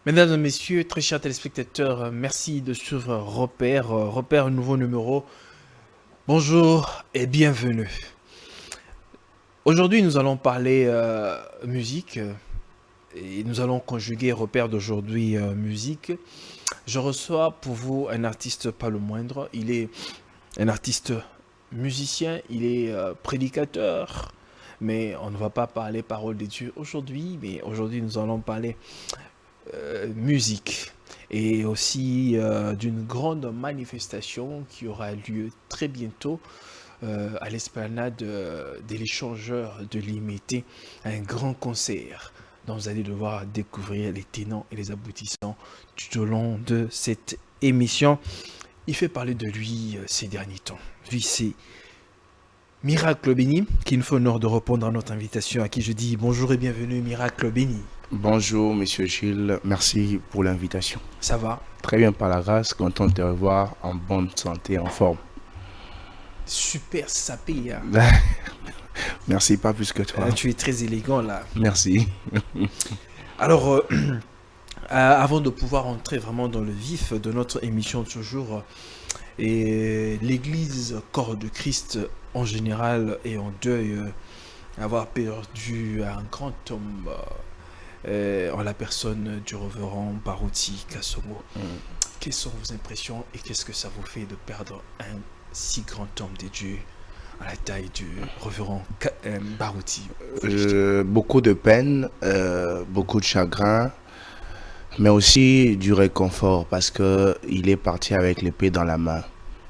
Mesdames et messieurs, très chers téléspectateurs, merci de suivre Repère, Repère nouveau numéro. Bonjour et bienvenue. Aujourd'hui, nous allons parler musique et nous allons conjuguer Repère d'aujourd'hui musique. Je reçois pour vous un artiste pas le moindre. Il est un artiste musicien, il est prédicateur. Mais on ne va pas parler parole de Dieu aujourd'hui, mais aujourd'hui nous allons parler musique et aussi d'une grande manifestation qui aura lieu très bientôt à l'esplanade de l'échangeur de l'IMT, un grand concert dont vous allez devoir découvrir les tenants et les aboutissants tout au long de cette émission. Il fait parler de lui ces derniers temps. Lui, c'est Miracle Béni qui nous fait l'honneur de répondre à notre invitation, à qui je dis bonjour et bienvenue Miracle Béni. Bonjour, Monsieur Gilles. Merci pour l'invitation. Ça va? Très bien par la grâce. Content de te revoir en bonne santé, en forme. Super sapé. Hein. Merci, pas plus que toi. Tu es très élégant là. Merci. Alors, avant de pouvoir entrer vraiment dans le vif de notre émission de ce jour, et l'Église Corps de Christ en général est en deuil, avoir perdu un grand homme en la personne du révérend Barouti Kassomo. Quelles sont vos impressions et qu'est-ce que ça vous fait de perdre un si grand homme de Dieu à la taille du révérend Barouti? Beaucoup de peine, beaucoup de chagrin, mais aussi du réconfort parce que il est parti avec l'épée dans la main.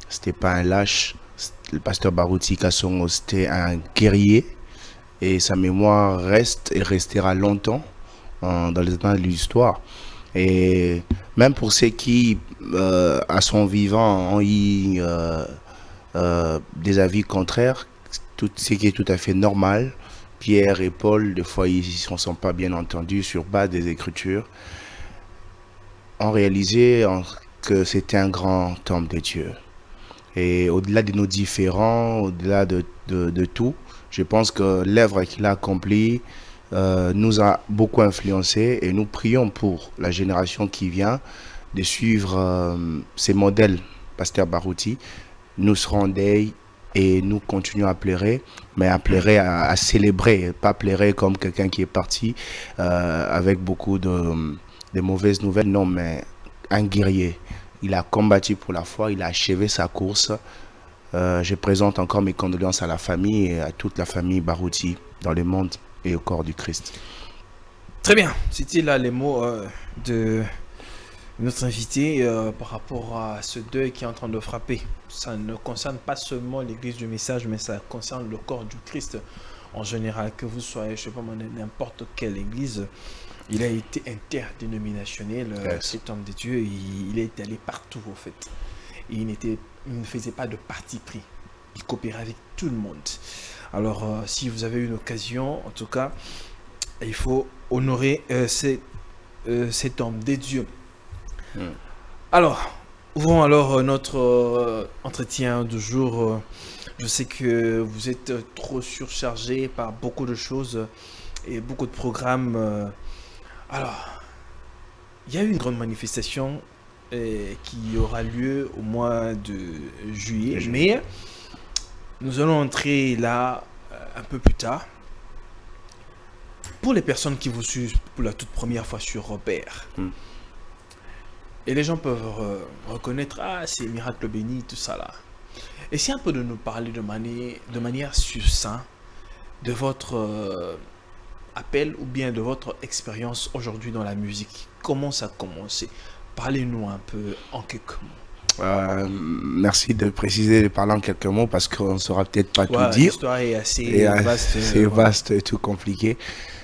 C'était pas un lâche. Le pasteur Barouti Kassomo, c'était un guerrier et sa mémoire reste et restera longtemps dans les annales de l'histoire. Et même pour ceux qui, à son vivant, ont eu des avis contraires, ce qui est tout à fait normal. Pierre et Paul, des fois, ils ne sont pas bien entendus sur base des Écritures, ont réalisé que c'était un grand homme de Dieu. Et au-delà de nos différends, au-delà de tout, je pense que l'œuvre qu'il a accomplie nous a beaucoup influencé et nous prions pour la génération qui vient de suivre ces modèles. Pasteur Barouti, nous serons en deuil et nous continuons à pleurer, mais à pleurer, à célébrer, pas pleurer comme quelqu'un qui est parti avec beaucoup de mauvaises nouvelles, non, mais un guerrier. Il a combattu pour la foi, il a achevé sa course. Je présente encore mes condoléances à la famille et à toute la famille Barouti dans le monde et au corps du Christ. Très bien, c'était là les mots de notre invité par rapport à ce deuil qui est en train de frapper. Ça ne concerne pas seulement l'église du message, mais ça concerne le corps du Christ en général. Que vous soyez, je ne sais pas, n'importe quelle église, il a été interdénominationnel, cet homme de Dieu, il est allé partout en fait. Il ne faisait pas de parti pris, il coopérait avec tout le monde. Alors, si vous avez une occasion, en tout cas, il faut honorer cet homme de Dieu. Alors, ouvrons alors notre entretien du jour. Je sais que vous êtes trop surchargé par beaucoup de choses et beaucoup de programmes. Alors, il y a eu une grande manifestation qui aura lieu au mois de juillet, mais nous allons entrer là un peu plus tard. Pour les personnes qui vous suivent pour la toute première fois sur Repère, et les gens peuvent reconnaître, ah, c'est Miracle Béni, tout ça là. Essayez un peu de nous parler de manière succincte de votre appel ou bien de votre expérience aujourd'hui dans la musique. Comment ça a commencé? Parlez-nous un peu en quelques mots. Merci de préciser, de parler en quelques mots parce qu'on ne saura peut-être pas tout dire. L'histoire est assez vaste. C'est vaste et tout compliqué.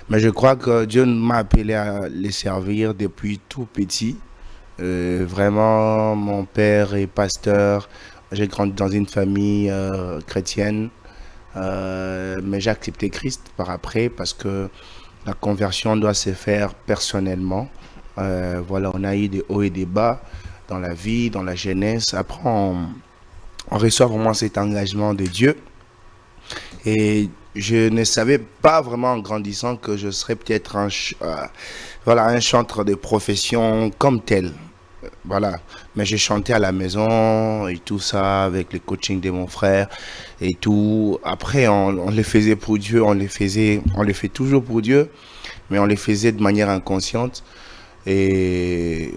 Mais je crois que Dieu m'a appelé à les servir depuis tout petit. Vraiment, mon père est pasteur. J'ai grandi dans une famille chrétienne. Mais j'ai accepté Christ par après parce que la conversion doit se faire personnellement. Voilà, on a eu des hauts et des bas dans la vie, dans la jeunesse. Après, on reçoit vraiment cet engagement de Dieu. Et je ne savais pas vraiment en grandissant que je serais peut-être voilà, un chanteur de profession comme tel. Voilà. Mais j'ai chanté à la maison et tout ça avec le coaching de mon frère et tout. Après, on les faisait pour Dieu, on les fait toujours pour Dieu, mais on les faisait de manière inconsciente. Et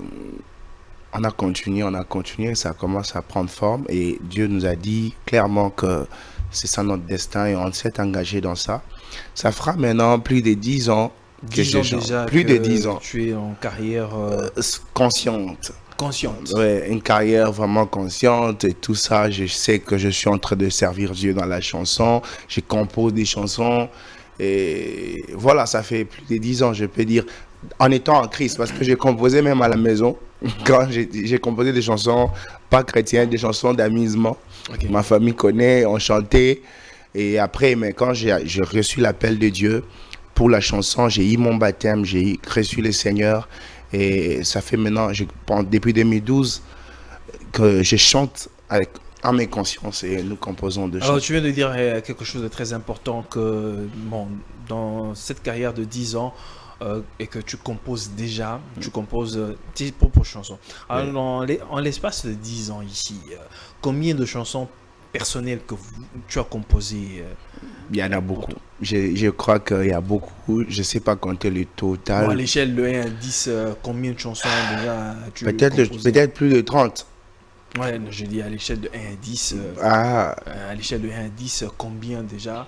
on a continué, ça commence à prendre forme et Dieu nous a dit clairement que c'est ça notre destin et on s'est engagé dans ça. Ça fera maintenant plus de 10 ans que 10 ans déjà plus de 10 que ans. tu es en carrière Consciente. consciente. Ouais, une carrière vraiment consciente et tout ça. Je sais que je suis en train de servir Dieu dans la chanson. Je compose des chansons et voilà, ça fait plus de 10 ans, je peux dire, en étant en Christ, parce que j'ai composé même à la maison. Quand j'ai composé des chansons pas chrétiennes, des chansons d'amusement. Ok. Ma famille connaît, on chantait. Et après, mais quand j'ai reçu l'appel de Dieu pour la chanson, j'ai eu mon baptême, j'ai reçu le Seigneur. Et ça fait maintenant, depuis 2012, que je chante en mes consciences et nous composons de Alors, chansons. tu viens de dire quelque chose de très important que bon, dans cette carrière de 10 ans et que tu composes déjà, tu composes tes propres chansons. Alors, Oui. en l'espace de 10 ans ici, combien de chansons personnelles que tu as composées Il y en a pour beaucoup. toi? Je crois qu'il y a beaucoup. Je ne sais pas compter le Bon, à total. l'échelle de 1 à 10, combien de chansons déjà tu as composées? Peut-être plus de 30. Ouais, je dis à l'échelle de 1 à 10, Ah, à l'échelle de 1 à 10, combien déjà?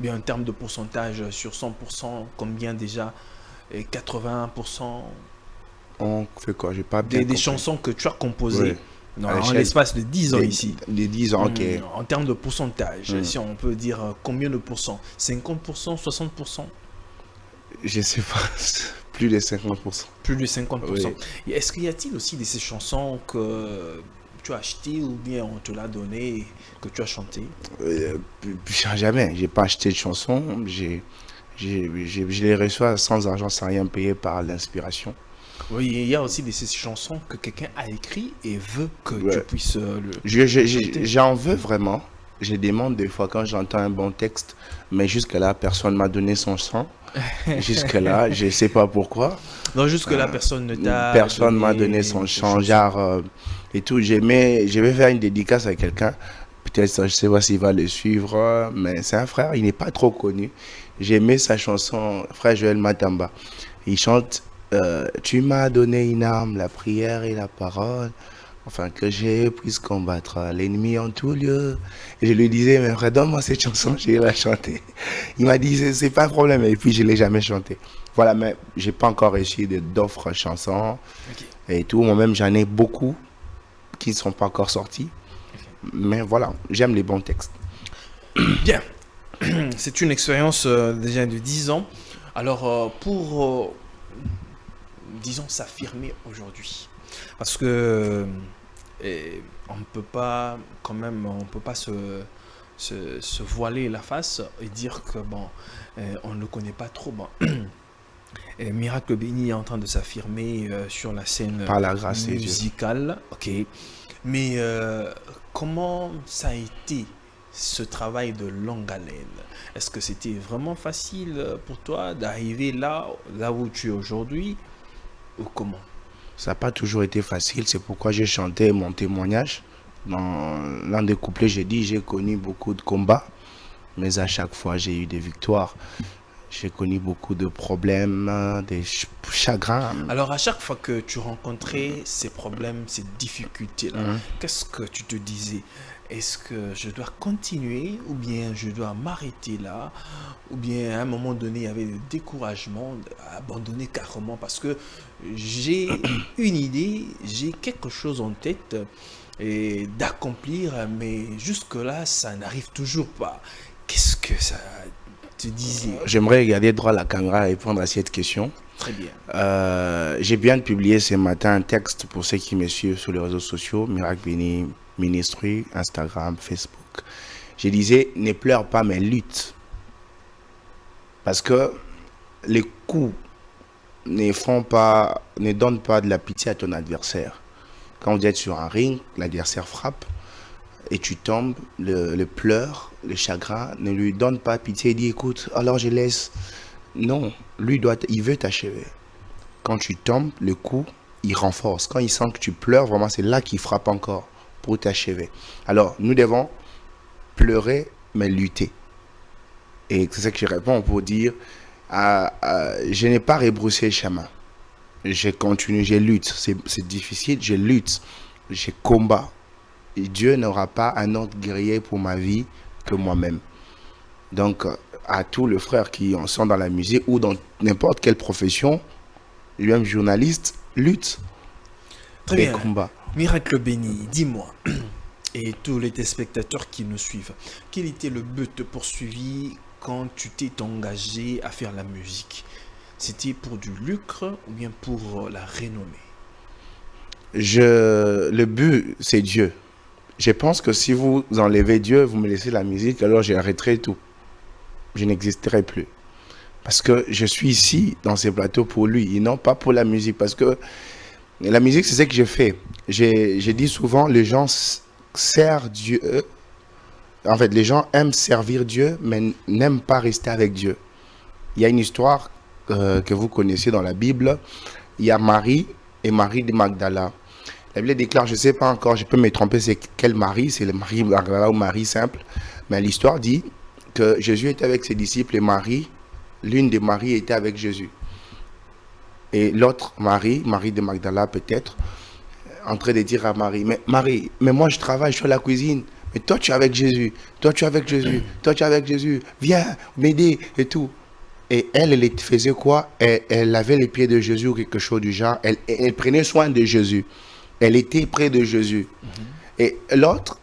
Bien en termes de pourcentage, sur 100%, combien déjà? Et 80% on fait quoi? J'ai pas bien des compris. chansons que tu as Oui. composées À en l'échelle l'espace de 10 ans ici. des 10 ans, ok. En termes de pourcentage, Hmm. si on peut dire combien de pourcents? 50%, 60%? Je sais pas. Plus de 50%. Plus de 50%. Oui. Et est-ce qu'il y a-t-il aussi de ces chansons que tu as achetées ou bien on te l'a donné et que tu as chanté? Jamais. J'ai pas acheté de chansons. Je les reçois sans argent, sans rien payer par l'inspiration. Oui, il y a aussi de ces chansons que quelqu'un a écrit et veut que tu Ouais. puisses le chanter. J'en veux vraiment. Je demande des fois quand j'entends un bon texte, mais jusque-là, personne m'a donné son sang. Jusque-là, je sais pas pourquoi. Non, jusque-là, personne ne t'a Personne m'a donné son ces chant, chansons. genre, et tout. Je vais faire une dédicace à quelqu'un. Peut-être, je sais pas s'il va le suivre, mais c'est un frère, il n'est pas trop connu. J'ai aimé sa chanson, frère Joël Matamba. Il chante Tu m'as donné une arme, la prière et la parole, afin que je puisse combattre l'ennemi en tout lieu. Et je lui disais, mais frère, donne-moi cette chanson, je vais la chanter. Il m'a dit, c'est pas un problème, et puis je l'ai jamais chanté. Voilà, mais j'ai pas encore reçu d'offres chansons Ok. et tout. Moi-même, j'en ai beaucoup qui ne sont pas encore sortis. Mais voilà, j'aime les bons textes. Bien. C'est une expérience déjà de 10 ans. Alors, pour, disons, s'affirmer aujourd'hui, parce que on ne peut pas, quand même, on peut pas se voiler la face et dire que, bon, on ne le connaît pas trop. Bon. Et Miracle Béni est en train de s'affirmer sur la scène Par la grâce de Dieu. musicale. Ok. Mais comment ça a été ce travail de longue haleine? Est-ce que c'était vraiment facile pour toi d'arriver là où tu es aujourd'hui ou comment? Ça n'a pas toujours été facile, c'est pourquoi j'ai chanté mon témoignage. Dans l'un des couplets, j'ai dit j'ai connu beaucoup de combats, mais à chaque fois j'ai eu des victoires. J'ai connu beaucoup de problèmes, des chagrins. Alors à chaque fois que tu rencontrais ces problèmes, ces difficultés-là, Mhm. qu'est-ce que tu te disais? Est-ce que je dois continuer ou bien je dois m'arrêter là? Ou bien à un moment donné, il y avait le découragement, abandonner carrément parce que j'ai une idée, j'ai quelque chose en tête et d'accomplir, mais jusque-là, ça n'arrive toujours pas. Qu'est-ce que ça te disait? J'aimerais regarder droit à la caméra et répondre à cette question. Très bien. J'ai bien publié ce matin un texte pour ceux qui me suivent sur les réseaux sociaux, Miracle Béni Ministry, Instagram, Facebook. Je disais, ne pleure pas mais lutte. Parce que les coups ne donnent pas de la pitié à ton adversaire. Quand vous êtes sur un ring, l'adversaire frappe. et tu tombes, le pleur, le chagrin, ne lui donne pas pitié et dit écoute, alors je laisse. Non, il veut t'achever. Quand tu tombes, le coup, il renforce. Quand il sent que tu pleures, vraiment, c'est là qu'il frappe encore pour t'achever. Alors, nous devons pleurer, mais lutter. Et c'est ça que je réponds pour dire, je n'ai pas rebroussé le chemin. Je continue, je lutte. C'est difficile, je lutte. Je combat. Et Dieu n'aura pas un autre guerrier pour ma vie que moi-même. Donc, à tous les frères qui en sont dans la musique ou dans n'importe quelle profession, lui-même journaliste, lutte Très et bien. combat. Miracle béni, dis-moi, et tous les téléspectateurs qui nous suivent, quel était le but poursuivi quand tu t'es engagé à faire la musique? C'était pour du lucre ou bien pour la renommée? Le but, c'est Dieu. Je pense que si vous enlevez Dieu, vous me laissez la musique, alors j'arrêterai tout. Je n'existerai plus. Parce que je suis ici, dans ces plateaux, pour lui, et non pas pour la musique. Parce que la musique, c'est ce que je fais. J'ai dit souvent, les gens servent Dieu. En fait, les gens aiment servir Dieu, mais n'aiment pas rester avec Dieu. Il y a une histoire que vous connaissez dans la Bible. Il y a Marie et Marie de Magdala. La Bible déclare, je ne sais pas encore, je peux me tromper, c'est quel Marie, c'est le Marie Magdala ou Marie simple. Mais l'histoire dit que Jésus était avec ses disciples et Marie, l'une des Maries était avec Jésus. Et l'autre Marie, Marie de Magdala peut-être, en train de dire à Marie, mais Marie, mais moi je travaille, je suis à la cuisine. Mais toi tu es avec Jésus, toi tu es avec Jésus, toi tu es avec Jésus, viens m'aider et tout. Et elle faisait quoi? Elle lavait les pieds de Jésus ou quelque chose du genre. Elle prenait soin de Jésus. Elle était près de Jésus. Et l'autre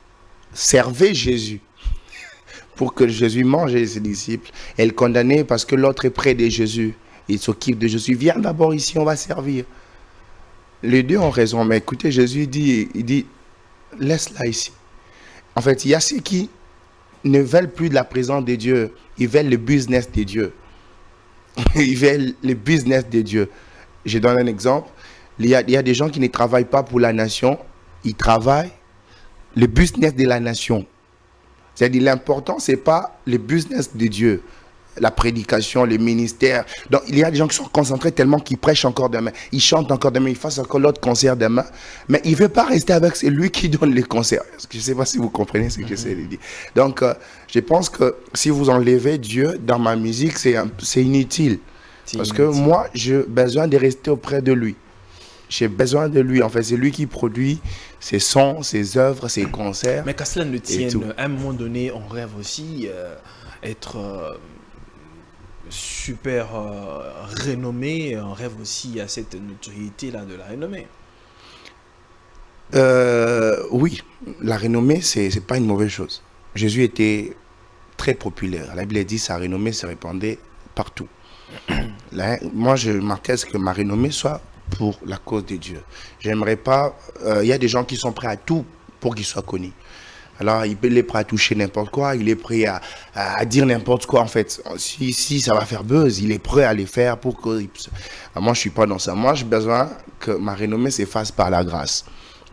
servait Jésus pour que Jésus mange ses disciples. Elle condamnait parce que l'autre est près de Jésus. Il s'occupe de Jésus. Viens d'abord ici, on va servir. Les deux ont raison. Mais écoutez, Jésus il dit, laisse-la ici. En fait, il y a ceux qui ne veulent plus de la présence de Dieu. Ils veulent le business de Dieu. Ils veulent le business de Dieu. Je donne un exemple. Il y a des gens qui ne travaillent pas pour la nation. Ils travaillent le business de la nation. C'est-à-dire l'important, ce n'est pas le business de Dieu. La prédication, le ministère. Donc, il y a des gens qui sont concentrés tellement qu'ils prêchent encore demain. Ils chantent encore demain. Ils fassent encore l'autre concert demain. Mais il ne veut pas rester avec celui qui donne les concerts. Je ne sais pas si vous comprenez ce que j'essaie de dire. Donc, je pense que si vous enlevez Dieu dans ma musique, c'est inutile. Parce que moi, j'ai besoin de rester auprès de lui. J'ai besoin de lui. En fait, c'est lui qui produit ses sons, ses œuvres, ses concerts. Mais qu'à cela ne tienne, à un moment donné, on rêve aussi être super renommé. On rêve aussi à cette notoriété-là de la renommée. Oui, la renommée, c'est pas une mauvaise chose. Jésus était très populaire. La Bible dit que sa renommée se répandait partout. Là, moi, je m'atteste que ma renommée soit pour la cause de Dieu. J'aimerais pas... Il y a des gens qui sont prêts à tout pour qu'ils soient connus. Alors, il est prêt à toucher n'importe quoi, il est prêt à dire n'importe quoi, en fait. Si ça va faire buzz, il est prêt à les faire pour que... Alors, moi, je suis pas dans ça. Moi, j'ai besoin que ma renommée s'efface par la grâce.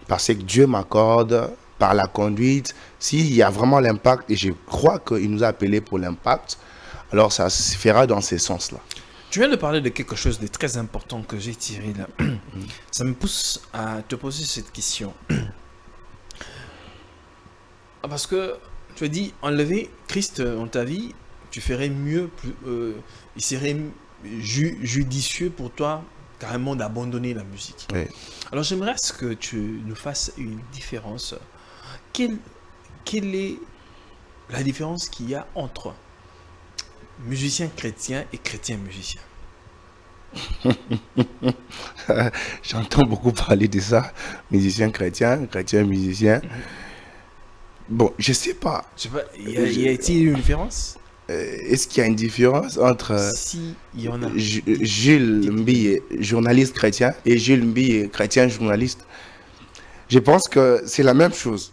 Parce que Dieu m'accorde, par la conduite. S'il y a vraiment l'impact, et je crois qu'il nous a appelés pour l'impact, alors ça se fera dans ces sens-là. Tu viens de parler de quelque chose de très important que j'ai tiré là. Ça me pousse à te poser cette question. Parce que tu as dit, enlever Christ dans ta vie, tu ferais mieux, il serait judicieux pour toi carrément d'abandonner la musique. Oui. Alors j'aimerais que tu nous fasses une différence. Quelle est la différence qu'il y a entre musicien chrétien et chrétien musicien? J'entends beaucoup parler de ça. Musicien chrétien, chrétien musicien. Bon, je sais pas. Y a-t-il une différence? Est-ce qu'il y a une différence entre Si, il y en a. Jules Mbi, journaliste chrétien, et Jules Mbi, chrétien journaliste? Je pense que c'est la même chose.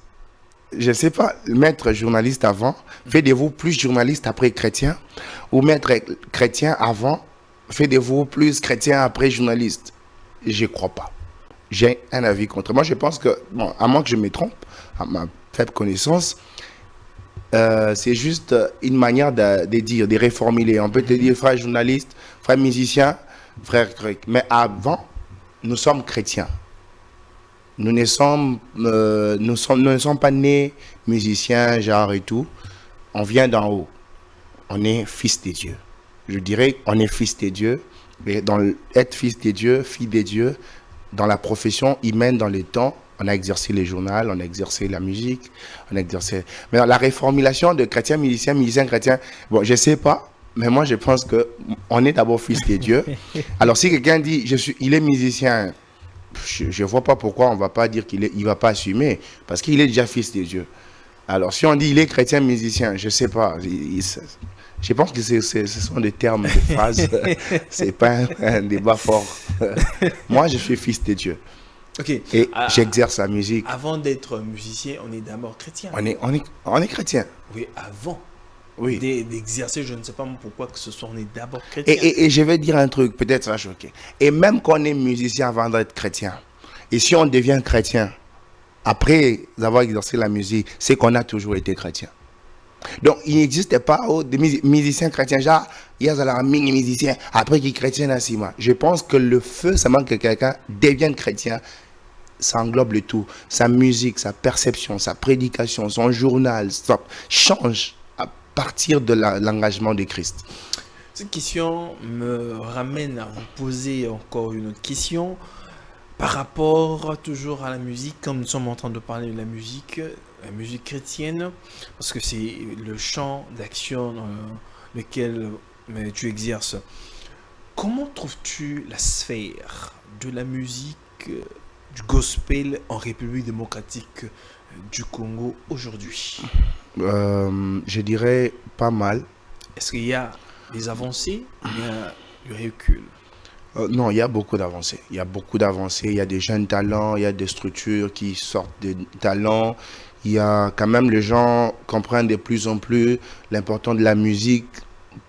Je ne sais pas, mettre journaliste avant, faites de vous plus journaliste après chrétien, ou mettre chrétien avant, faites de vous plus chrétien après journaliste. Je ne crois pas. J'ai un avis contre. Moi, je pense que, bon, à moins que je me trompe, faible connaissance, c'est juste une manière de dire, de reformuler. On peut te dire frère journaliste, frère musicien, frère grec. Mais avant, nous sommes chrétiens. Nous ne sommes pas nés musiciens, genre et tout. On vient d'en haut. On est fils de Dieu. Je dirais qu'on est fils de Dieu. Mais être fils de Dieu, fille de Dieu, dans la profession humaine, dans le temps, on a exercé les journaux, on a exercé la musique, on a exercé... Mais dans la réformulation de chrétien, musicien, chrétien, bon, je ne sais pas, mais moi, je pense qu'on est d'abord fils de Dieu. Alors, si quelqu'un dit, il est musicien, je ne vois pas pourquoi on ne va pas dire qu'il ne va pas assumer, parce qu'il est déjà fils de Dieu. Alors, si on dit il est chrétien, musicien, je ne sais pas. Je pense que ce sont des termes, des phrases. Ce n'est pas un débat fort. Moi, je suis fils de Dieu. Okay. Et j'exerce la musique. Avant d'être musicien, on est d'abord chrétien. On est chrétien. Oui, avant. Oui. D'exercer, je ne sais pas pourquoi que ce soit, on est d'abord chrétien. Et je vais dire un truc, peut-être ça va choquer. Et même quand on est musicien avant d'être chrétien, et si on devient chrétien, après avoir exercé la musique, c'est qu'on a toujours été chrétien. Donc, il n'existe pas des musiciens chrétiens. Genre, il y a un mini-musicien, après qui est chrétien à 6 mois. Je pense que le feu, ça manque que quelqu'un devienne chrétien. Ça englobe le tout. Sa musique, sa perception, sa prédication, son journal, ça change à partir de l'engagement de Christ. Cette question me ramène à vous poser encore une autre question. Par rapport toujours à la musique, comme nous sommes en train de parler de la musique chrétienne, parce que c'est le champ d'action lequel tu exerces. Comment trouves-tu la sphère de la musique du gospel en République démocratique du Congo aujourd'hui? Je dirais pas mal. Est-ce qu'il y a des avancées ou il y a du recul? Non, il y a beaucoup d'avancées. Il y a beaucoup d'avancées. Il y a des jeunes talents, il y a des structures qui sortent des talents. Il y a quand même, les gens comprennent de plus en plus l'importance de la musique.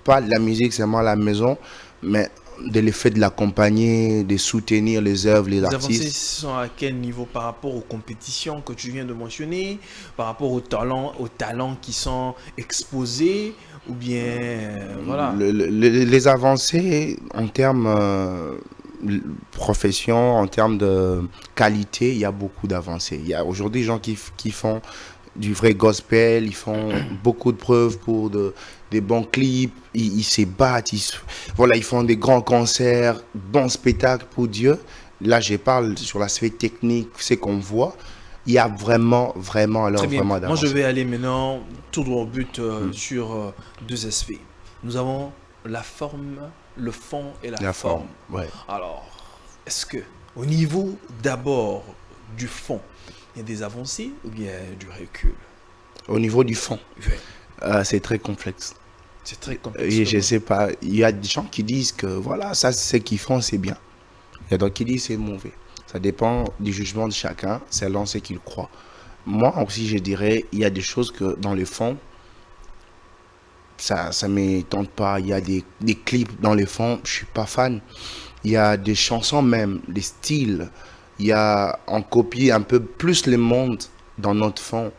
Pas de la musique seulement à la maison, mais de l'effet de l'accompagner, de soutenir les œuvres, les artistes. Les avancées sont à quel niveau par rapport aux compétitions que tu viens de mentionner, par rapport aux talents qui sont exposés, ou bien voilà. Les avancées en termes profession, en termes de qualité, il y a beaucoup d'avancées. Il y a aujourd'hui des gens qui font du vrai gospel, ils font beaucoup de preuves pour des bons clips, ils se battent, ils font des grands concerts, bons spectacles pour Dieu. Là, je parle sur l'aspect technique, ce qu'on voit. Il y a vraiment d'avancées. Moi, je vais aller maintenant tout droit au but sur deux aspects. Nous avons la forme, le fond et la forme. Ouais. Alors, est-ce que au niveau d'abord du fond, il y a des avancées ou bien du recul? Au niveau du fond, oui. C'est très complexe. C'est très complexe. Et je sais pas, il y a des gens qui disent que voilà, ça c'est ce qu'ils font, c'est bien. Il y a d'autres qui disent c'est mauvais. Ça dépend du jugement de chacun, selon ce qu'il croit. Moi aussi, je dirais, il y a des choses que dans le fond, ça ne m'étonne pas. Il y a des clips dans le fond, je suis pas fan. Il y a des chansons même, des styles. On copie un peu plus le monde dans notre fond.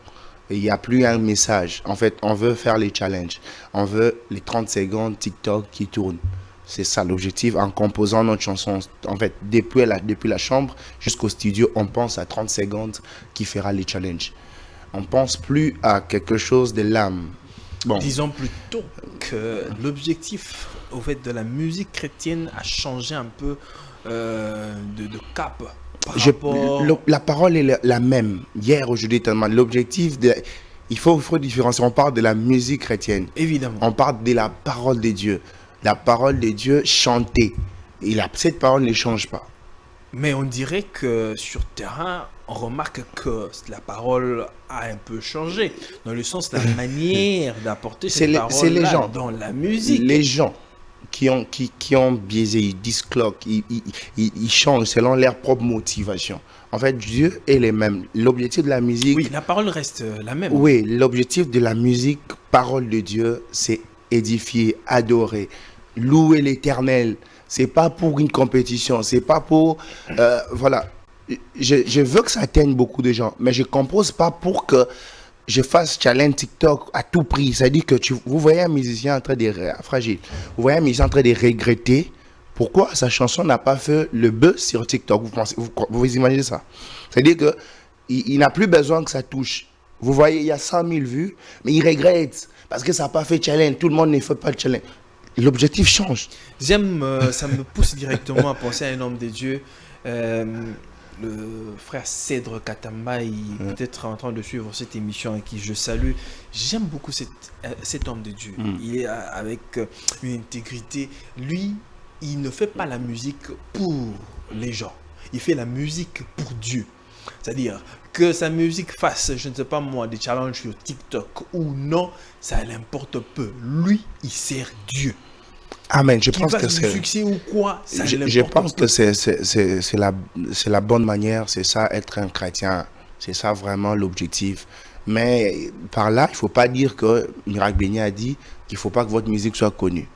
Et il n'y a plus un message. En fait, on veut faire les challenges. On veut les 30 secondes TikTok qui tournent. C'est ça l'objectif en composant notre chanson. En fait, depuis la chambre jusqu'au studio, on pense à 30 secondes qui fera les challenges. On ne pense plus à quelque chose de l'âme. Bon. Disons plutôt que l'objectif au fait, de la musique chrétienne a changé un peu de cap. La parole est la même. Hier, aujourd'hui, tellement. L'objectif, il faut différencier. On parle de la musique chrétienne. Évidemment. On parle de la parole de Dieu. La parole de Dieu chantée. Et cette parole ne change pas. Mais on dirait que sur terrain, on remarque que la parole a un peu changé. Dans le sens de la manière d'apporter cette parole dans la musique. Les gens qui ont biaisé, ils discloquent, ils changent selon leur propre motivation. En fait, Dieu est le même. L'objectif de la musique... Oui, la parole reste la même. Oui, l'objectif de la musique, parole de Dieu, c'est édifier, adorer, louer l'Éternel. C'est pas pour une compétition, c'est pas pour... voilà. je veux que ça atteigne beaucoup de gens, mais je ne compose pas pour que je fasse challenge TikTok à tout prix. C'est-à-dire que vous voyez un musicien en train de fragile, vous voyez un musicien en train de regretter pourquoi sa chanson n'a pas fait le buzz sur TikTok. Vous imaginez ça? C'est-à-dire que il n'a plus besoin que ça touche. Vous voyez, il y a 100 000 vues, mais il regrette parce que ça n'a pas fait challenge. Tout le monde ne fait pas le challenge. L'objectif change. Ça me pousse directement à penser à un homme de Dieu. Le frère Cèdre Katamba, il est peut-être en train de suivre cette émission à qui je salue. J'aime beaucoup cet homme de Dieu. Il est avec une intégrité. Lui, il ne fait pas la musique pour les gens. Il fait la musique pour Dieu. C'est-à-dire que sa musique fasse, je ne sais pas moi, des challenges sur TikTok ou non, ça l'importe peu. Lui, il sert Dieu. Amen. Je pense que c'est succès ou quoi, je pense que c'est la bonne manière, c'est ça être un chrétien, c'est ça vraiment l'objectif. Mais par là, il faut pas dire que Miracle Béni a dit qu'il faut pas que votre musique soit connue.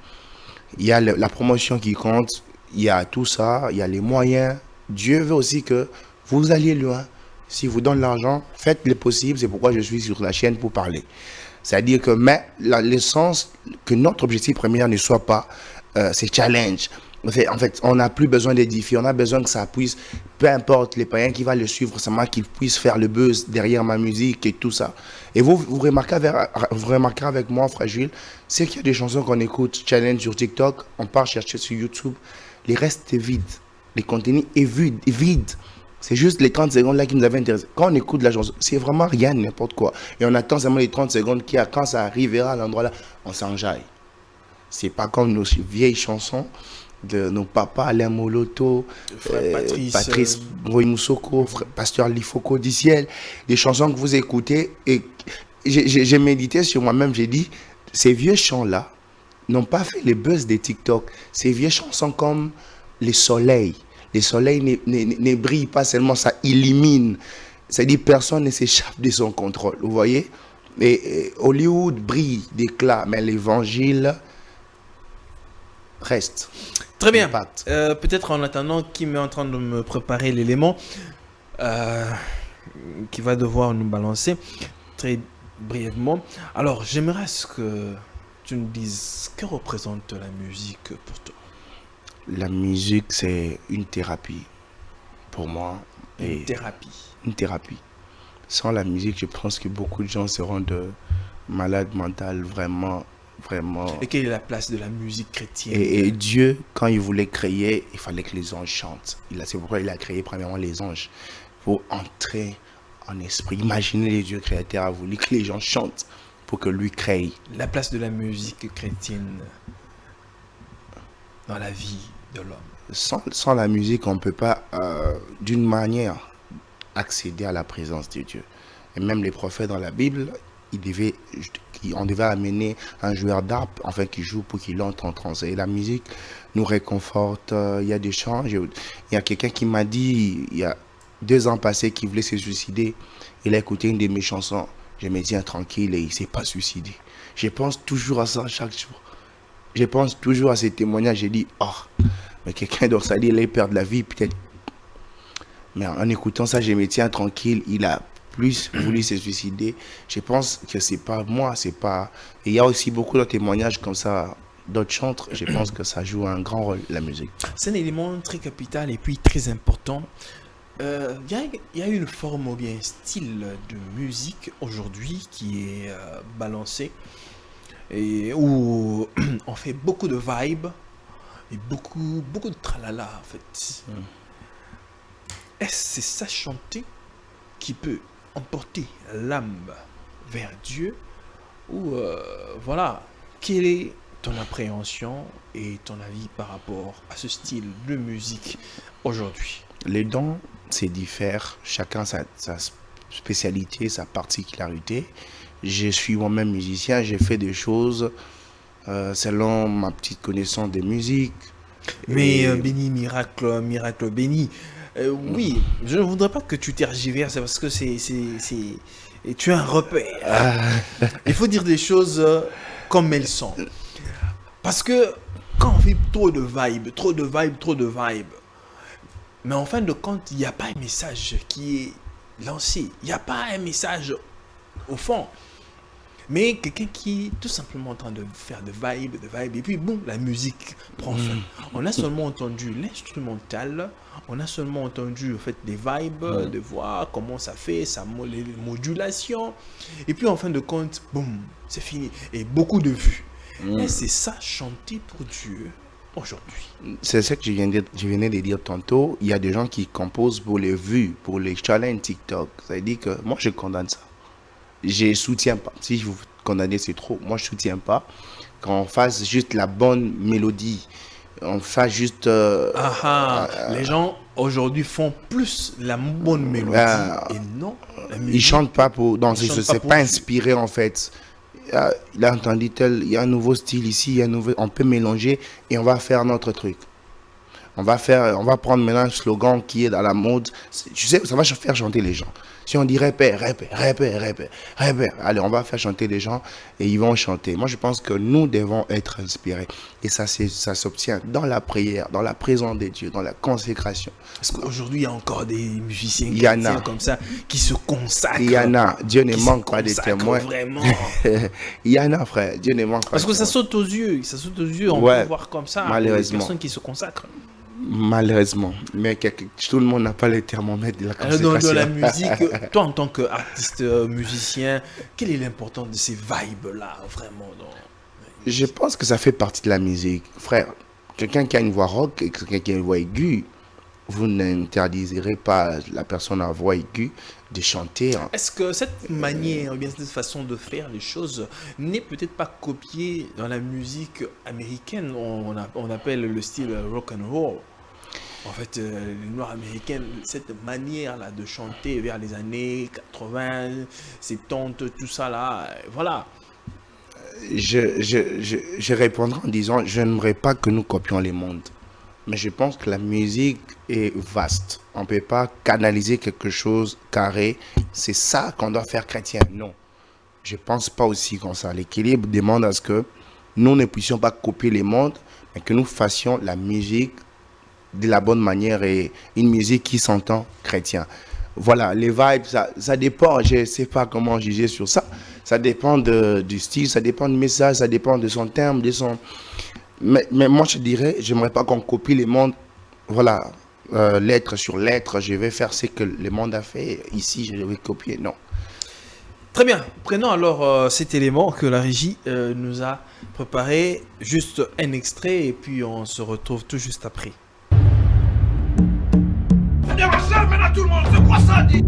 Il y a la promotion qui compte, il y a tout ça, il y a les moyens. Dieu veut aussi que vous alliez loin. Si vous donne l'argent, faites le possible. C'est pourquoi je suis sur la chaîne pour parler. C'est-à-dire que, mais l'essence, que notre objectif premier ne soit pas ces challenges. En fait, on n'a plus besoin d'édifier, on a besoin que ça puisse, peu importe les païens qui vont le suivre, seulement qu'ils puissent faire le buzz derrière ma musique et tout ça. Et vous remarquerez avec moi, Fragile, c'est qu'il y a des chansons qu'on écoute, challenge sur TikTok, on part chercher sur YouTube, les restes est vide, les contenus est vide. C'est juste les 30 secondes là qui nous avaient intéressé. Quand on écoute la chanson, c'est vraiment rien, n'importe quoi. Et on attend seulement les 30 secondes quand ça arrivera à l'endroit là, on s'enjaille. C'est pas comme nos vieilles chansons de nos papas, Alain Moloto, Patrice Moussoko, Pasteur Lifoko du ciel. Des chansons que vous écoutez. Et j'ai médité sur moi-même, j'ai dit, ces vieux chants-là n'ont pas fait les buzz des TikTok. Ces vieilles chansons comme les soleils. Les soleils ne brillent pas seulement, ça illumine. C'est-à-dire personne ne s'échappe de son contrôle. Vous voyez? Et Hollywood brille d'éclat, mais l'évangile reste. Très bien. Peut-être en attendant, Kim est en train de me préparer l'élément qui va devoir nous balancer très brièvement. Alors, j'aimerais que tu nous dises que représente la musique pour toi. La musique, c'est une thérapie pour moi. Une thérapie. Une thérapie. Sans la musique, je pense que beaucoup de gens seront malades mentales, vraiment. Et quelle est la place de la musique chrétienne? Et Dieu, quand il voulait créer, il fallait que les anges chantent. C'est pourquoi il a créé premièrement les anges. Pour entrer en esprit. Imaginez les dieux créateurs a voulu que les gens chantent pour que lui crée. La place de la musique chrétienne dans la vie de l'homme. Sans la musique, on ne peut pas, d'une manière, accéder à la présence de Dieu. Et même les prophètes dans la Bible, on devait amener un joueur d'harpe, enfin qui joue pour qu'il entre en transe. Et la musique nous réconforte. Il y a des chants. Il y a quelqu'un qui m'a dit, il y a 2 ans passés, qu'il voulait se suicider. Il a écouté une de mes chansons. Je me tiens tranquille et il ne s'est pas suicidé. Je pense toujours à ça chaque jour. Je pense toujours à ces témoignages. J'ai dit, mais quelqu'un doit s'allier, il perd la vie, peut-être. Mais en écoutant ça, je me tiens tranquille. Il a plus voulu se suicider. Je pense que c'est pas moi, c'est pas. Et il y a aussi beaucoup de témoignages comme ça, d'autres chantres. Je pense que ça joue un grand rôle, la musique. C'est un élément très capital et puis très important. Il y a une forme ou bien un style de musique aujourd'hui qui est balancé et où on fait beaucoup de vibes et beaucoup de tralala en fait. Est-ce que c'est ça chanter qui peut emporter l'âme vers Dieu ou voilà, quelle est ton appréhension et ton avis par rapport à ce style de musique aujourd'hui? Les dons, c'est diffère, chacun sa spécialité, sa particularité. Je suis moi-même musicien, j'ai fait des choses selon ma petite connaissance de musique. Mais Béni, miracle béni. Oui, je ne voudrais pas que tu tergiverses parce que tu es un repère. Il faut dire des choses comme elles sont. Parce que quand on fait trop de vibes, Mais en fin de compte, il n'y a pas un message qui est lancé. Il n'y a pas un message au fond. Mais quelqu'un qui est tout simplement en train de faire de vibe, et puis boum, la musique prend fin. On a seulement entendu l'instrumental, on a seulement entendu en fait des vibes, de voir comment ça fait, les modulations, et puis en fin de compte, boum, c'est fini. Et beaucoup de vues. Et c'est ça, chanter pour Dieu aujourd'hui. C'est ce que je venais de dire tantôt. Il y a des gens qui composent pour les vues, pour les challenges TikTok. Ça veut dire que moi, je condamne ça. Je soutiens pas. Si vous condamnez, c'est trop. Moi, je soutiens pas. Quand on fasse juste la bonne mélodie, on fasse juste. Les gens aujourd'hui font plus la bonne mélodie et non la musique. Ils chantent pas pour. Non, Ils chantent c'est pour pas Dieu. inspiré en fait. Il a entendu tel. Il y a un nouveau style ici. Il y a un nouveau, on peut mélanger et on va faire notre truc. On va prendre maintenant un slogan qui est à la mode. Tu sais, ça va faire chanter les gens. Si on dit répète, allez, on va faire chanter les gens et ils vont chanter. Moi, je pense que nous devons être inspirés. Et ça s'obtient dans la prière, dans la présence de Dieu, dans la consécration. Parce qu'aujourd'hui, il y a encore des musiciens Il y en a. chrétiens comme ça qui se consacrent. Il y en a. Dieu ne qui manque se pas de consacrent témoins. Vraiment. Il y en a, frère. Dieu ne manque pas Parce de que ça témoins. saute aux yeux. Ça saute aux yeux. On Ouais, peut voir comme ça. malheureusement. Les personnes qui se consacrent. Malheureusement. Mais tout le monde n'a pas les thermomètres de la Alors, consécration. dans la musique, toi en tant qu'artiste musicien, quelle est l'importance de ces vibes-là, vraiment Je pense que ça fait partie de la musique. Frère, quelqu'un qui a une voix rock et quelqu'un qui a une voix aiguë, vous n'interdirez pas la personne à voix aiguë de chanter. Est-ce que cette manière, ou bien cette façon de faire les choses n'est peut-être pas copiée dans la musique américaine? On appelle le style rock and roll. En fait, les Noirs américains, cette manière-là de chanter vers les années 80, 70, tout ça là, voilà. Je répondrai en disant, je n'aimerais pas que nous copions les mondes. Mais je pense que la musique est vaste. On ne peut pas canaliser quelque chose carré. C'est ça qu'on doit faire chrétien. Non. Je ne pense pas aussi comme ça. L'équilibre demande à ce que nous ne puissions pas copier les mondes, mais que nous fassions la musique de la bonne manière et une musique qui s'entend chrétien. Voilà, les vibes, ça dépend. Je ne sais pas comment juger sur ça. Ça dépend du style, ça dépend du message, ça dépend de son terme, de son... Mais moi, je dirais, j'aimerais pas qu'on copie les mondes. Voilà, lettre sur lettre, je vais faire ce que le monde a fait. Ici, je vais copier. Non. Très bien, prenons alors cet élément que la régie nous a préparé, juste un extrait et puis on se retrouve tout juste après. Maintenant tout le monde, c'est quoi ça dit?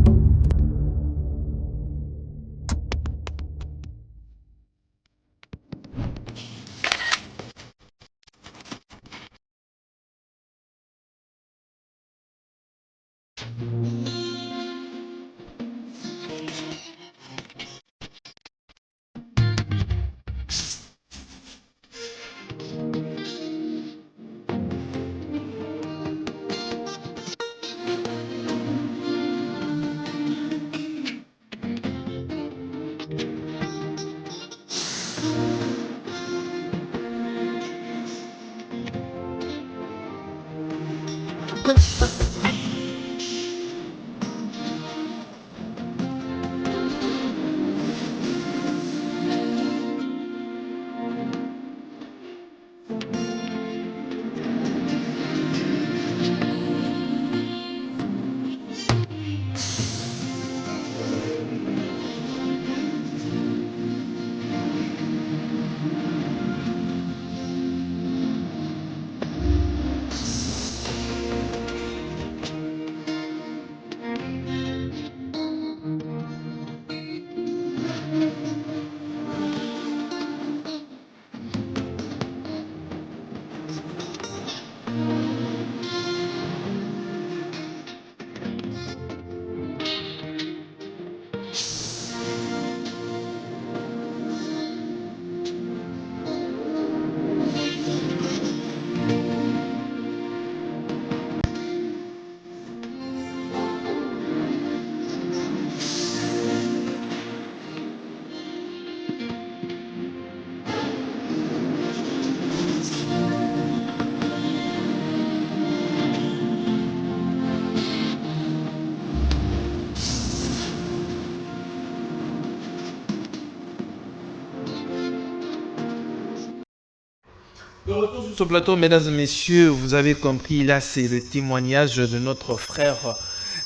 De retour sur ce plateau, mesdames et messieurs, vous avez compris, là c'est le témoignage de notre frère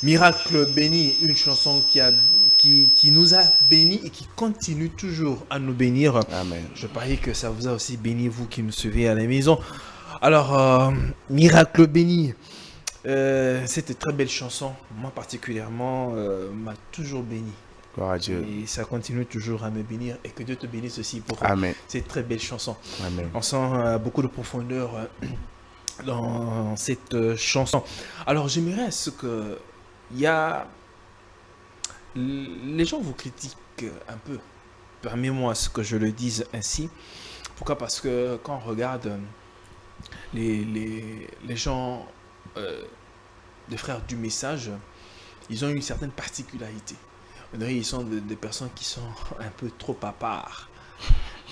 Miracle Béni, une chanson qui nous a bénis et qui continue toujours à nous bénir. Amen. Je parie que ça vous a aussi béni, vous qui nous suivez à la maison. Alors, Miracle Béni, c'était une très belle chanson, moi particulièrement, m'a toujours béni. Gloire à Dieu. Et ça continue toujours à me bénir et que Dieu te bénisse aussi pour Amen. cette très belle chanson. Amen. On sent beaucoup de profondeur dans cette chanson. Alors j'aimerais ce que il y a les gens vous critiquent un peu. Permets-moi ce que je le dise ainsi. Pourquoi? Parce que quand on regarde les gens des frères du message, ils ont une certaine particularité. On dirait qu'ils sont des personnes qui sont un peu trop à part.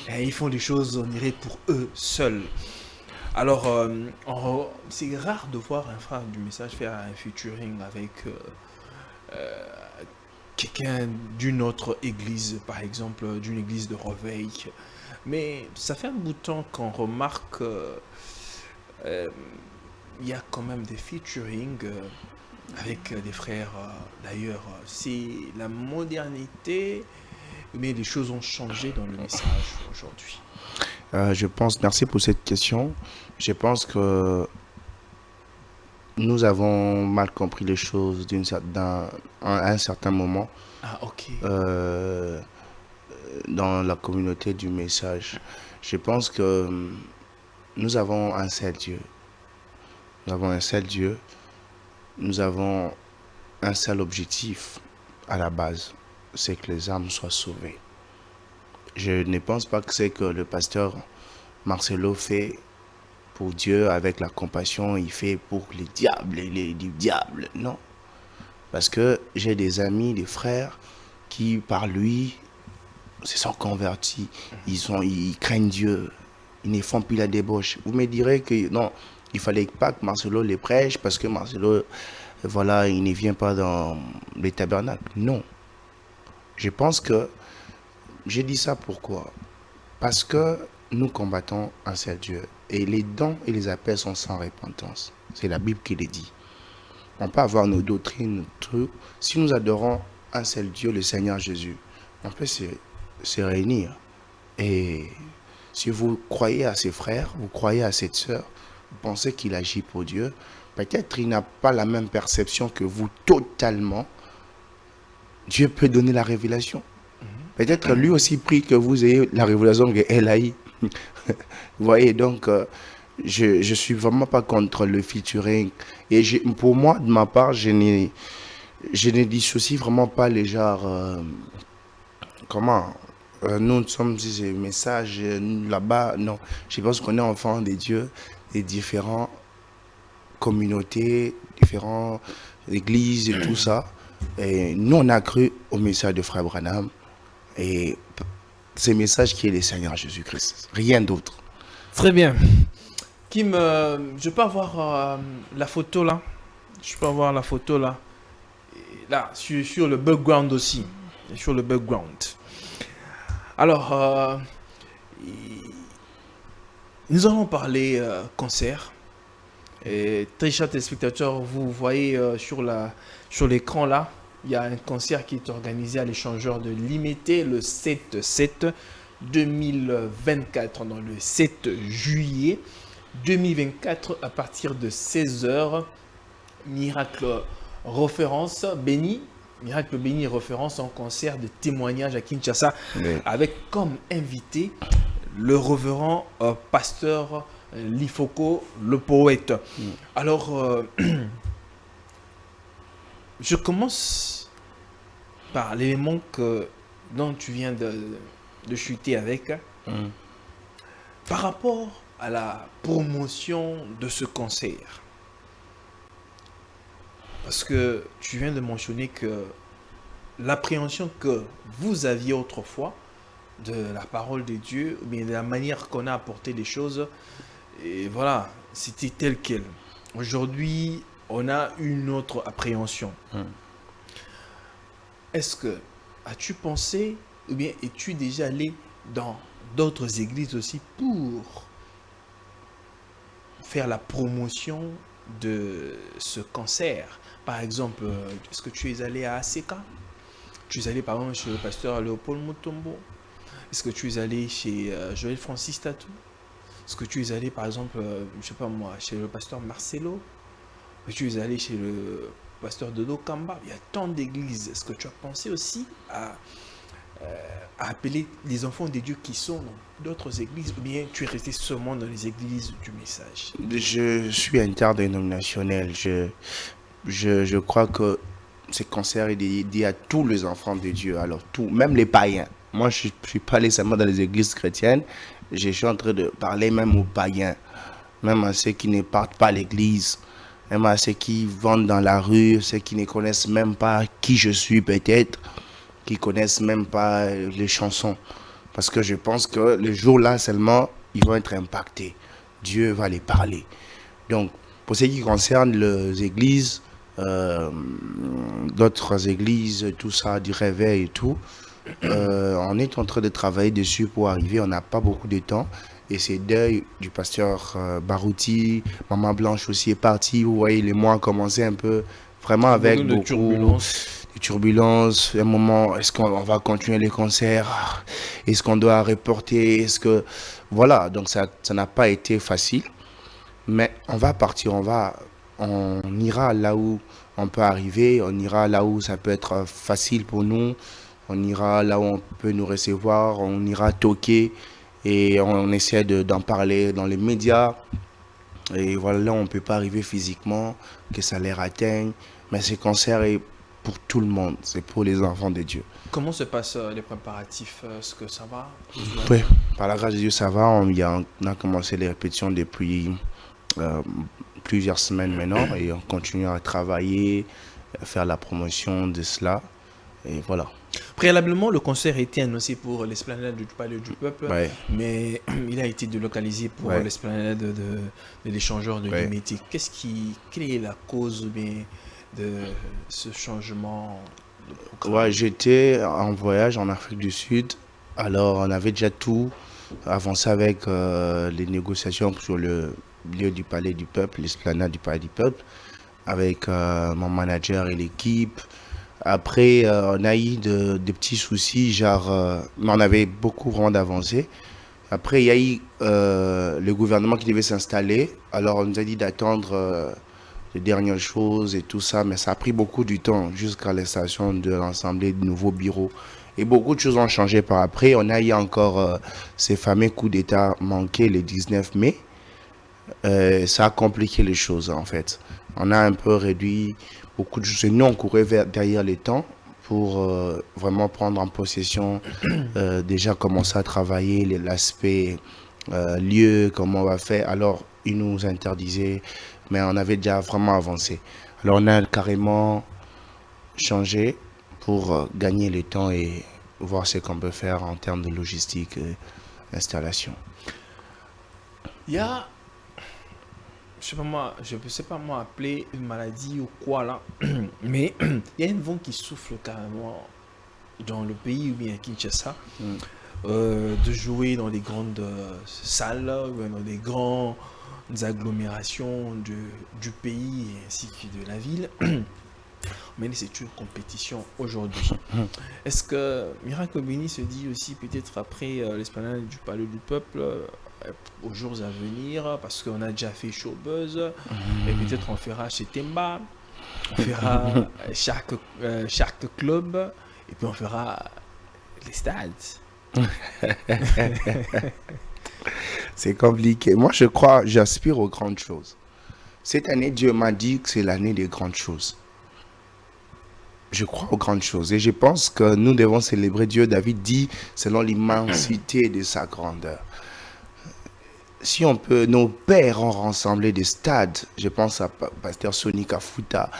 Et ils font des choses, on dirait, pour eux seuls. Alors, c'est rare de voir un frère du message faire un featuring avec quelqu'un d'une autre église, par exemple, d'une église de Reveil. Mais ça fait un bout de temps qu'on remarque il y a quand même des featuring avec des frères. D'ailleurs, c'est la modernité, mais les choses ont changé dans le message aujourd'hui. Je pense, merci pour cette question. Je pense que nous avons mal compris les choses à un certain moment Ah, ok. dans la communauté du message. Je pense que nous avons un seul Dieu. Nous avons un seul Dieu. Nous avons un seul objectif à la base, c'est que les âmes soient sauvées. Je ne pense pas que c'est que le pasteur Marcelo fait pour Dieu avec la compassion, il fait pour les diables et les diables. Non. Parce que j'ai des amis, des frères qui, par lui, se sont convertis. Ils craignent Dieu. Ils ne font plus la débauche. Vous me direz que non, il fallait pas que Marcelo les prêche parce que Marcelo, voilà, il ne vient pas dans les tabernacles. Non. Je pense que j'ai dit ça pourquoi? Parce que nous combattons un seul Dieu. Et les dons et les appels sont sans repentance. C'est la Bible qui les dit. On peut avoir nos doctrines, nos trucs. Si nous adorons un seul Dieu, le Seigneur Jésus, on peut se réunir. Et si vous croyez à ses frères, vous croyez à cette sœur, vous pensez qu'il agit pour Dieu, peut-être il n'a pas la même perception que vous totalement. Dieu peut donner la révélation. Peut-être lui aussi prie que vous ayez la révélation qu'elle a eue. Vous voyez, donc, je ne suis vraiment pas contre le featuring. Et pour moi, de ma part, je ne dissocie vraiment pas les genres. Nous sommes des messages là-bas. Non, je pense qu'on est enfants des dieux, des différentes communautés, différentes églises et tout ça. Et nous, on a cru au message de Frère Branham. Et ce message qui est le Seigneur Jésus-Christ. Rien d'autre. Très bien. Kim, je peux avoir la photo là? Je peux avoir la photo là? Et là, sur le background aussi. Sur le background. Alors, nous allons parler concert. Et très chers téléspectateurs, vous voyez sur l'écran là, il y a un concert qui est organisé à l'échangeur de Limité le 7/7/2024, dans le 7 juillet 2024 à partir de 16h. Miracle Référence Béni. Miracle Béni référence en concert de témoignage à Kinshasa, Oui. avec comme invité le révérend pasteur Lifoko, le poète. Alors, je commence par l'élément dont tu viens de chuter avec. Par rapport à la promotion de ce concert. Parce que tu viens de mentionner que l'appréhension que vous aviez autrefois de la parole de Dieu, ou bien de la manière qu'on a apporté les choses, et voilà, c'était tel quel. Aujourd'hui, on a une autre appréhension. Est-ce que, as-tu pensé, ou bien es-tu déjà allé dans d'autres églises aussi pour faire la promotion de ce concert? Par exemple, est-ce que tu es allé à ACK? Tu es allé par exemple chez le pasteur Léopold Mutombo? Est-ce que tu es allé chez Joël Francis Tatou? Est-ce que tu es allé par exemple, je sais pas moi, chez le pasteur Marcelo? Est-ce que tu es allé chez le pasteur Dodo Kamba? Il y a tant d'églises. Est-ce que tu as pensé aussi à appeler les enfants de Dieu qui sont dans d'autres églises, ou bien tu es resté seulement dans les églises du message? Je suis interdénominationnel. Je crois que ce concert est dédié à tous les enfants de Dieu, alors tout, même les païens. Moi, je ne suis pas allé seulement dans les églises chrétiennes, je suis en train de parler même aux païens, même à ceux qui ne partent pas à l'église, même à ceux qui vendent dans la rue, ceux qui ne connaissent même pas qui je suis peut-être, qui connaissent même pas les chansons. Parce que je pense que le jour-là seulement, ils vont être impactés. Dieu va les parler. Donc, pour ce qui concerne les églises, d'autres églises, tout ça, du réveil et tout, on est en train de travailler dessus pour arriver. On n'a pas beaucoup de temps. Et c'est deuil du pasteur Barouti, Maman Blanche aussi est partie. Vous voyez, les mois ont commencé un peu, vraiment avec beaucoup de turbulences. Un moment, est-ce qu'on va continuer les concerts? Est-ce qu'on doit reporter? Est-ce que... Voilà, donc ça n'a pas été facile. Mais on va partir, on ira là où on peut arriver, on ira là où ça peut être facile pour nous, on ira là où on peut nous recevoir, on ira toquer et on essaie d'en parler dans les médias. Et voilà, là on ne peut pas arriver physiquement, que ça les atteigne, mais ce concert est pour tout le monde, c'est pour les enfants de Dieu. Comment se passent les préparatifs? Est-ce que ça va? Oui, par la grâce de Dieu, ça va. On a commencé les répétitions depuis plusieurs semaines maintenant et on continue à travailler, à faire la promotion de cela. Et voilà. Préalablement, le concert a été annoncé pour l'esplanade du Palais du Peuple, Ouais. mais il a été délocalisé pour Ouais. l'esplanade de l'échangeur de Ouais. Limétique. Quelle est la cause de ce changement de programme? Ouais, j'étais en voyage en Afrique du Sud. Alors, on avait déjà tout avancé avec les négociations sur le lieu du Palais du Peuple, l'esplanade du Palais du Peuple, avec mon manager et l'équipe. Après, on a eu des petits soucis, genre, mais on avait beaucoup vraiment d'avancées. Après, il y a eu le gouvernement qui devait s'installer. Alors, on nous a dit d'attendre les dernières choses et tout ça, mais ça a pris beaucoup de temps jusqu'à l'installation de l'ensemble de nouveaux bureaux. Et beaucoup de choses ont changé par après. On a eu encore ces fameux coups d'État manqués le 19 mai. Ça a compliqué les choses en fait. On a un peu réduit beaucoup de choses. Nous, on courait derrière les temps pour vraiment prendre en possession, déjà commencer à travailler l'aspect lieu, comment on va faire. Alors, ils nous interdisaient, mais on avait déjà vraiment avancé. Alors, on a carrément changé pour gagner le temps et voir ce qu'on peut faire en termes de logistique et installation. Il y a, je ne sais pas moi appeler une maladie ou quoi là, mais il y a une vent qui souffle carrément dans le pays ou bien à Kinshasa, de jouer dans les grandes salles, ou bien dans les grandes agglomérations du pays ainsi que de la ville. Mais c'est une compétition aujourd'hui. Est-ce que Miracle Béni se dit aussi peut-être après l'esplanade du Palais du Peuple, aux jours à venir, parce qu'on a déjà fait Showbuzz, et peut-être on fera chez Temba, on fera chaque club, et puis on fera les stades. C'est compliqué. Moi, je crois, j'aspire aux grandes choses. Cette année, Dieu m'a dit que c'est l'année des grandes choses. Je crois aux grandes choses et je pense que nous devons célébrer Dieu. David dit selon l'immensité de sa grandeur. Si on peut, nos pères ont rassemblé des stades. Je pense à Pasteur Sonic Afuta.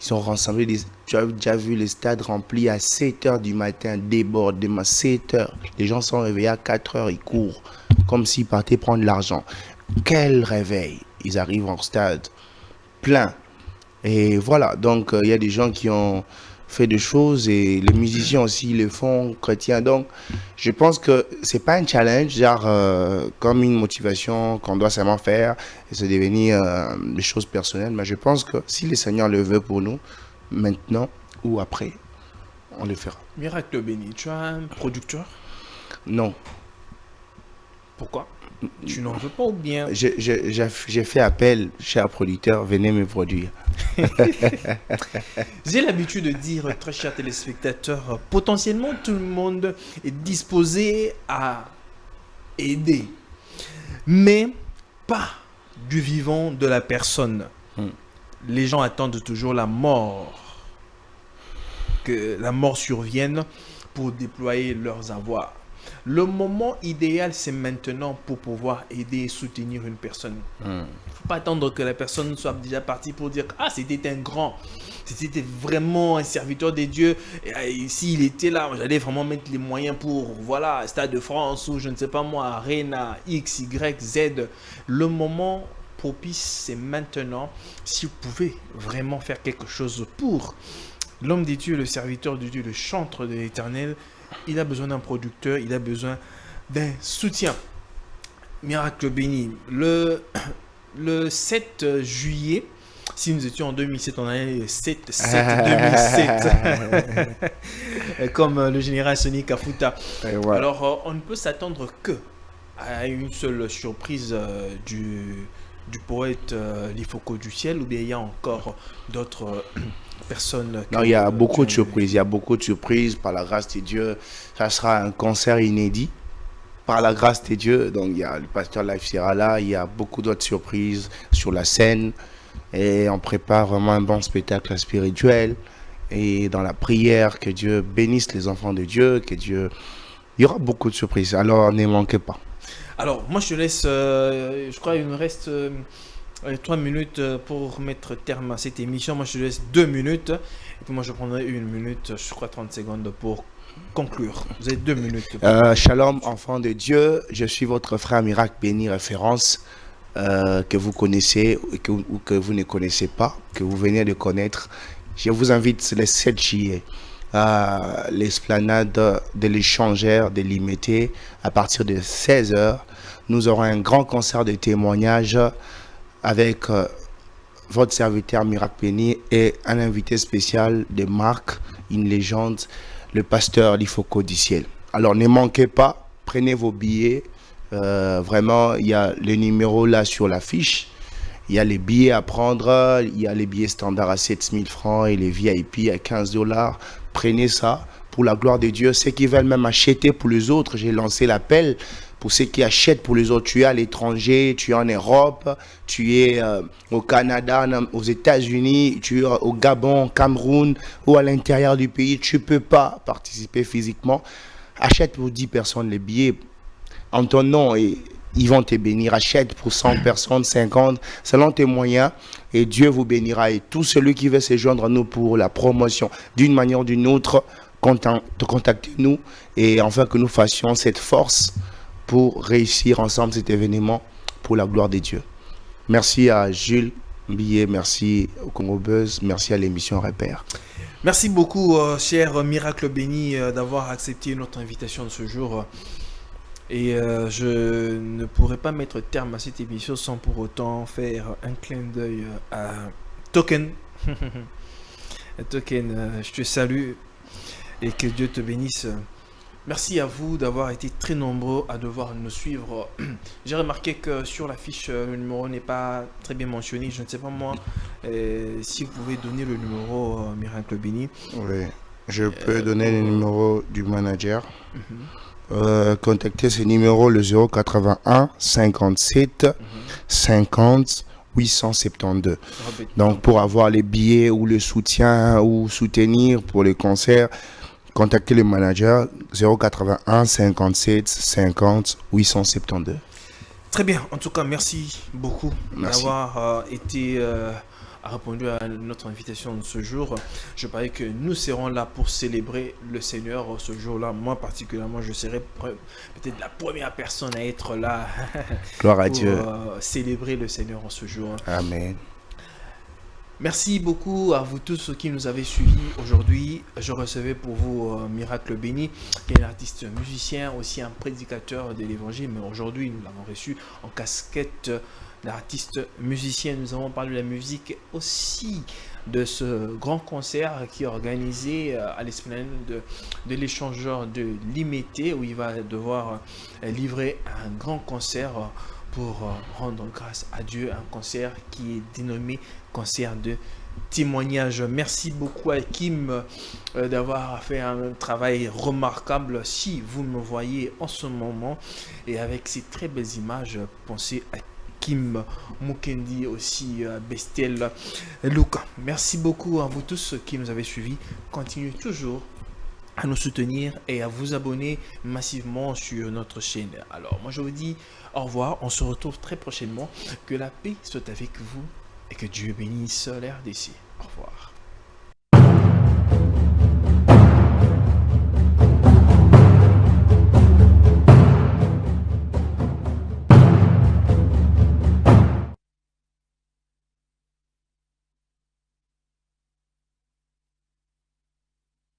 Ils ont rassemblé tu as déjà vu les stades remplis à 7h du matin, débordés à 7h. Les gens sont réveillés à 4h, ils courent comme s'ils partaient prendre l'argent. Quel réveil! Ils arrivent en stade plein. Et voilà, donc il y a des gens qui ont fait des choses et les musiciens aussi le font, chrétiens. Donc, je pense que c'est pas un challenge, genre comme une motivation qu'on doit seulement faire et se devenir des choses personnelles. Mais je pense que si le Seigneur le veut pour nous, maintenant ou après, on le fera. Miracle Béni, tu as un producteur? Non. Pourquoi? Tu n'en veux pas ou bien? J'ai fait appel, cher producteur, venez me produire. J'ai l'habitude de dire, très chers téléspectateurs, potentiellement tout le monde est disposé à aider, mais pas du vivant de la personne. Les gens attendent toujours la mort, que la mort survienne pour déployer leurs avoirs. Le moment idéal, c'est maintenant pour pouvoir aider et soutenir une personne. Il ne faut pas attendre que la personne soit déjà partie pour dire « Ah, c'était un grand, c'était vraiment un serviteur des dieux. Et s'il était là, j'allais vraiment mettre les moyens pour, voilà, Stade de France ou je ne sais pas moi, Arena, X, Y, Z. » Le moment propice, c'est maintenant. Si vous pouvez vraiment faire quelque chose pour l'homme des dieux, le serviteur de Dieu, le chantre de l'Éternel, il a besoin d'un producteur, il a besoin d'un soutien. Miracle Béni. Le 7 juillet, si nous étions en 2007, on allait le 7-7-2007. Comme le général Sonny Kafuta. Ouais. Alors, on ne peut s'attendre que à une seule surprise du poète Lifoko du ciel, ou bien il y a encore d'autres personnes? Non, il y a beaucoup de surprises. Il y a beaucoup de surprises par la grâce de Dieu. Ça sera un concert inédit par la grâce de Dieu. Donc, il y a le pasteur Life sera là. Il y a beaucoup d'autres surprises sur la scène. Et on prépare vraiment un bon spectacle spirituel. Et dans la prière, que Dieu bénisse les enfants de Dieu. Que Dieu... Il y aura beaucoup de surprises. Alors, ne manquez pas. Alors, moi, je te laisse... je crois qu'il me reste... 3 minutes pour mettre terme à cette émission. Moi, je te laisse 2 minutes. Et puis moi, je prendrai 1 minute, je crois 30 secondes pour conclure. Vous avez 2 minutes. Shalom, enfants de Dieu. Je suis votre frère Miracle Béni Référence, que vous connaissez ou que vous ne connaissez pas, que vous venez de connaître. Je vous invite le 7 juillet à l'esplanade de l'échangeur de l'Imité à partir de 16h. Nous aurons un grand concert de témoignages avec votre serviteur Miracle Béni et un invité spécial de Marc, une légende, le pasteur Lifoko du ciel. Alors ne manquez pas, prenez vos billets. Vraiment, il y a le numéro là sur l'affiche. Il y a les billets à prendre. Il y a les billets standards à 7000 francs et les VIP à 15 $. Prenez ça pour la gloire de Dieu. Ceux qui veulent même acheter pour les autres, j'ai lancé l'appel. Pour ceux qui achètent pour les autres, tu es à l'étranger, tu es en Europe, tu es au Canada, aux États-Unis, tu es au Gabon, Cameroun ou à l'intérieur du pays, tu ne peux pas participer physiquement. Achète pour 10 personnes les billets en ton nom et ils vont te bénir. Achète pour 100 personnes, 50, selon tes moyens et Dieu vous bénira. Et tout celui qui veut se joindre à nous pour la promotion d'une manière ou d'une autre, contactez-nous et enfin que nous fassions cette force pour réussir ensemble cet événement pour la gloire de Dieu. Merci à Jules Billet, merci au Congo Buzz, merci à l'émission Repère. Merci beaucoup, cher Miracle Béni, d'avoir accepté notre invitation de ce jour. Et je ne pourrais pas mettre terme à cette émission sans pour autant faire un clin d'œil à Token. Token, je te salue et que Dieu te bénisse. Merci à vous d'avoir été très nombreux à devoir nous suivre. J'ai remarqué que sur la fiche, le numéro n'est pas très bien mentionné. Je ne sais pas moi si vous pouvez donner le numéro Miracle Béni. Oui, je peux donner le numéro du manager. Contactez ce numéro, le 081 57 50 872. Donc pour avoir les billets ou le soutien ou soutenir pour les concerts, contactez le manager 081 57 50 872. Très bien. En tout cas, merci beaucoup d'avoir été répondu à notre invitation de ce jour. Je parie que nous serons là pour célébrer le Seigneur ce jour-là. Moi, particulièrement, je serai peut-être la première personne à être là. Gloire à pour Dieu. Célébrer le Seigneur en ce jour. Amen. Merci beaucoup à vous tous qui nous avez suivis aujourd'hui. Je recevais pour vous Miracle Béni, qui est un artiste musicien, aussi un prédicateur de l'évangile. Mais aujourd'hui, nous l'avons reçu en casquette d'artiste musicien. Nous avons parlé de la musique aussi, de ce grand concert qui est organisé à l'esplanade de l'échangeur de l'Imété, où il va devoir livrer un grand concert pour rendre grâce à Dieu, un concert qui est dénommé concert de témoignage. Merci beaucoup à Kim d'avoir fait un travail remarquable. Si vous me voyez en ce moment et avec ces très belles images, pensez à Kim Mukendi, aussi Bestel Luca. Merci beaucoup à vous tous qui nous avez suivis. Continuez toujours à nous soutenir et à vous abonner massivement sur notre chaîne. Alors moi je vous dis au revoir, on se retrouve très prochainement. Que la paix soit avec vous et que Dieu bénisse l'RDC.